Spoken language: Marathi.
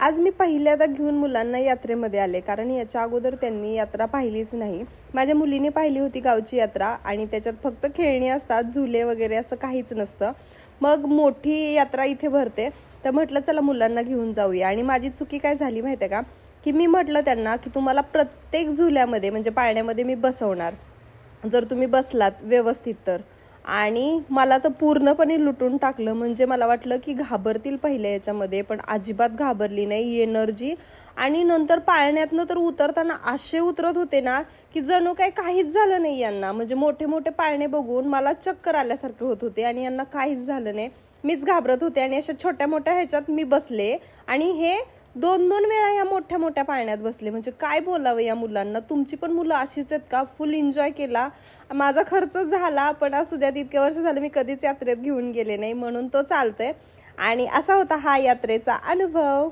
आज मी पहिल्यांदा घेऊन मुलांना यात्रेमध्ये आले, कारण याच्या अगोदर त्यांनी यात्रा पाहिलीच नाही. माझ्या मुलीने पाहिली होती गावची यात्रा आणि त्याच्यात फक्त खेळणी असतात, झुले वगैरे असं काहीच नसतं. मग मोठी यात्रा इथे भरते, तर म्हटलं चला मुलांना घेऊन जाऊया. आणि माझी चुकी काय झाली माहिती आहे का, की मी म्हटलं त्यांना की तुम्हाला प्रत्येक झुल्यामध्ये म्हणजे पाळण्यामध्ये मी बसवणार, जर तुम्ही बसलात व्यवस्थित तर. आणि मला तर पूर्णपणे लुटून टाकलं. म्हणजे मला वाटलं की घाबरतील पहिल्या याच्यामध्ये, पण अजिबात घाबरली नाही. एनर्जी आणि नंतर पाळण्यातनं तर उतरताना असे उतरत होते ना, की जणू काही काहीच झालं नाही यांना. म्हणजे मोठे मोठे पाळणे बघून मला चक्कर आल्यासारखे होत होते आणि यांना काहीच झालं नाही. मीच घाबरत होते आणि अशा छोट्या मोठ्या ह्याच्यात मी बसले आणि हे 2-2 वेळा या मोठ्या मोठ्या पाळण्यात बसले. म्हणजे काय बोलावं या मुलांना. तुमची पण मुलं अशीच आहेत का? फुल एन्जॉय केला. माझा खर्च झाला, पण असू द्या, इतके वर्ष झालं मी कधीच यात्रेत घेऊन गेले नाही, म्हणून तो चालतोय. आणि असा होता हा यात्रेचा अनुभव.